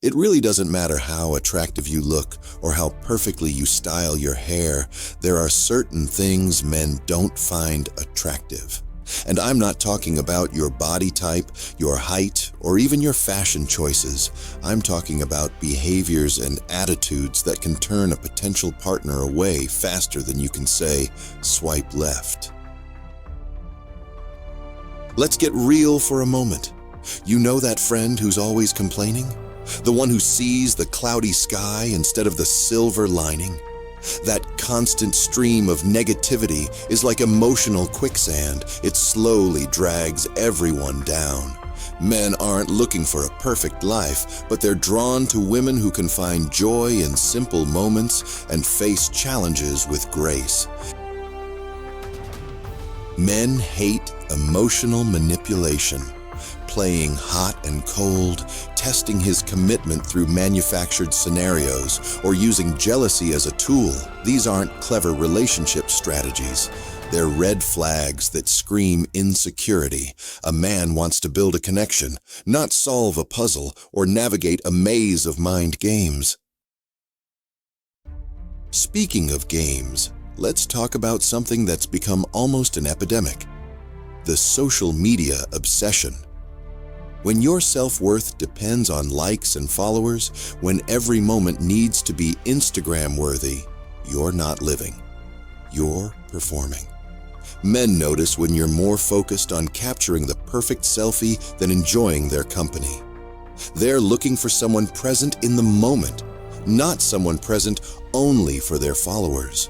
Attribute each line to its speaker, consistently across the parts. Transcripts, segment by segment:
Speaker 1: It really doesn't matter how attractive you look or how perfectly you style your hair. There are certain things men don't find attractive. And I'm not talking about your body type, your height, or even your fashion choices. I'm talking about behaviors and attitudes that can turn a potential partner away faster than you can say, swipe left. Let's get real for a moment. You know that friend who's always complaining? The one who sees the cloudy sky instead of the silver lining? That constant stream of negativity is like emotional quicksand. It slowly drags everyone down. Men aren't looking for a perfect life, but they're drawn to women who can find joy in simple moments and face challenges with grace. Men hate emotional manipulation. Playing hot and cold, testing his commitment through manufactured scenarios, or using jealousy as a tool. These aren't clever relationship strategies. They're red flags that scream insecurity. A man wants to build a connection, not solve a puzzle or navigate a maze of mind games. Speaking of games, let's talk about something that's become almost an epidemic: the social media obsession. When your self-worth depends on likes and followers, when every moment needs to be Instagram-worthy, you're not living. You're performing. Men notice when you're more focused on capturing the perfect selfie than enjoying their company. They're looking for someone present in the moment, not someone present only for their followers.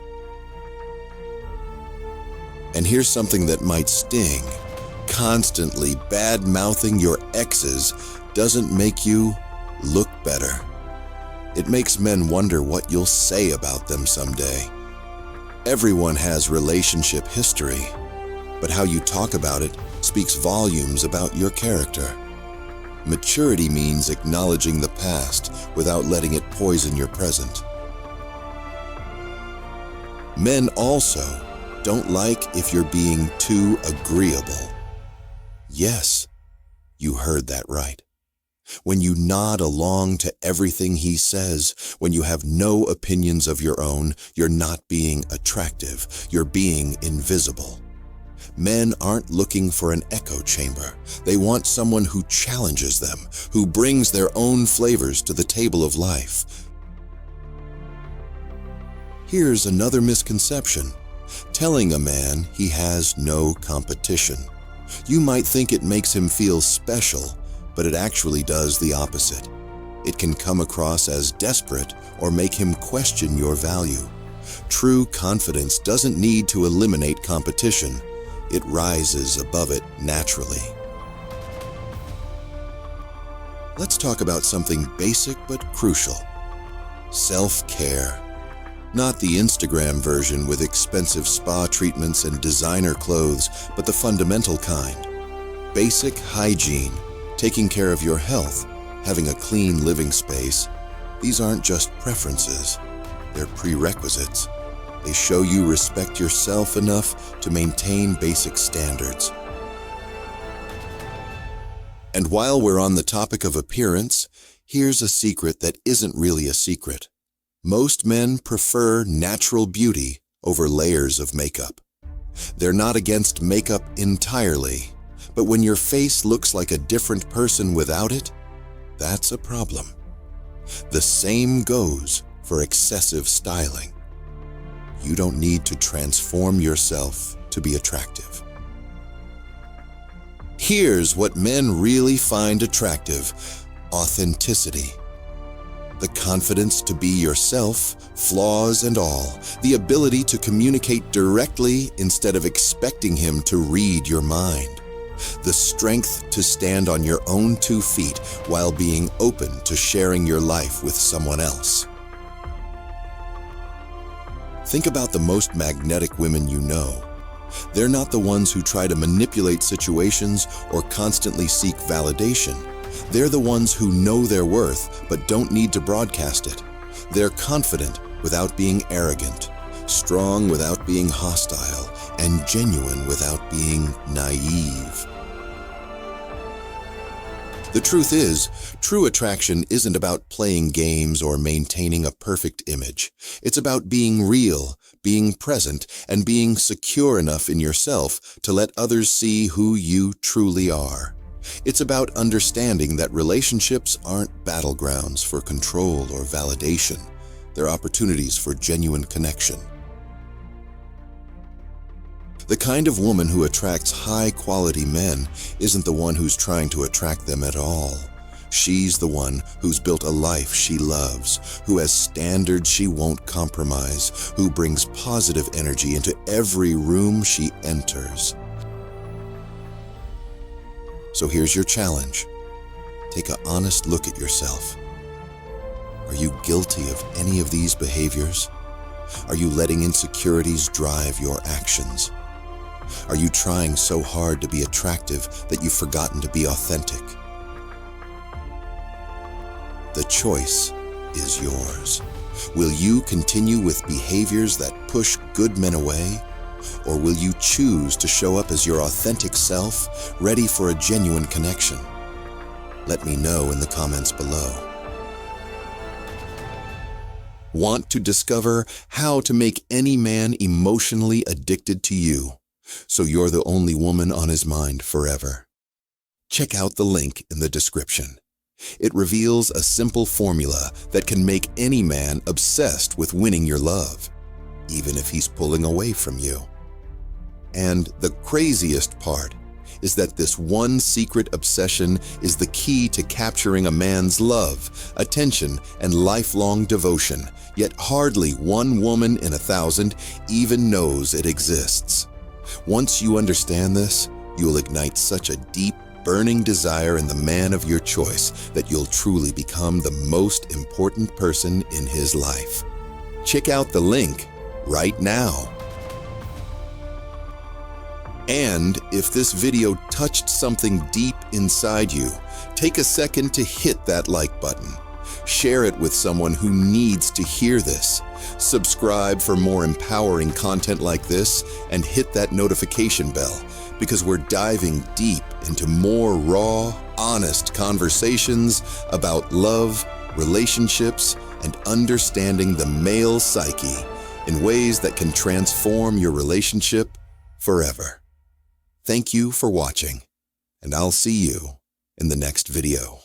Speaker 1: And here's something that might sting. Constantly bad-mouthing your exes doesn't make you look better. It makes men wonder what you'll say about them someday. Everyone has relationship history, but how you talk about it speaks volumes about your character. Maturity means acknowledging the past without letting it poison your present. Men also don't like if you're being too agreeable. Yes, you heard that right. When you nod along to everything he says, when you have no opinions of your own, you're not being attractive, you're being invisible. Men aren't looking for an echo chamber. They want someone who challenges them, who brings their own flavors to the table of life. Here's another misconception: telling a man he has no competition. You might think it makes him feel special, but it actually does the opposite. It can come across as desperate or make him question your value. True confidence doesn't need to eliminate competition. It rises above it naturally. Let's talk about something basic but crucial: self-care. Not the Instagram version with expensive spa treatments and designer clothes, but the fundamental kind. Basic hygiene, taking care of your health, having a clean living space. These aren't just preferences, they're prerequisites. They show you respect yourself enough to maintain basic standards. And while we're on the topic of appearance, here's a secret that isn't really a secret. Most men prefer natural beauty over layers of makeup. They're not against makeup entirely, but when your face looks like a different person without it, that's a problem. The same goes for excessive styling. You don't need to transform yourself to be attractive. Here's what men really find attractive: authenticity. The confidence to be yourself, flaws and all. The ability to communicate directly instead of expecting him to read your mind. The strength to stand on your own 2 feet while being open to sharing your life with someone else. Think about the most magnetic women you know. They're not the ones who try to manipulate situations or constantly seek validation. They're the ones who know their worth but don't need to broadcast it. They're confident without being arrogant, strong without being hostile, and genuine without being naive. The truth is, true attraction isn't about playing games or maintaining a perfect image. It's about being real, being present, and being secure enough in yourself to let others see who you truly are. It's about understanding that relationships aren't battlegrounds for control or validation. They're opportunities for genuine connection. The kind of woman who attracts high-quality men isn't the one who's trying to attract them at all. She's the one who's built a life she loves, who has standards she won't compromise, who brings positive energy into every room she enters. So here's your challenge. Take an honest look at yourself. Are you guilty of any of these behaviors? Are you letting insecurities drive your actions? Are you trying so hard to be attractive that you've forgotten to be authentic? The choice is yours. Will you continue with behaviors that push good men away? Or will you choose to show up as your authentic self, ready for a genuine connection? Let me know in the comments below. Want to discover how to make any man emotionally addicted to you, so you're the only woman on his mind forever? Check out the link in the description. It reveals a simple formula that can make any man obsessed with winning your love, even if he's pulling away from you. And the craziest part is that this one secret obsession is the key to capturing a man's love, attention, and lifelong devotion, yet hardly one woman in 1,000 even knows it exists. Once you understand this, you'll ignite such a deep, burning desire in the man of your choice that you'll truly become the most important person in his life. Check out the link right now. And if this video touched something deep inside you, take a second to hit that like button. Share it with someone who needs to hear this. Subscribe for more empowering content like this and hit that notification bell, because we're diving deep into more raw, honest conversations about love, relationships, and understanding the male psyche in ways that can transform your relationship forever. Thank you for watching, and I'll see you in the next video.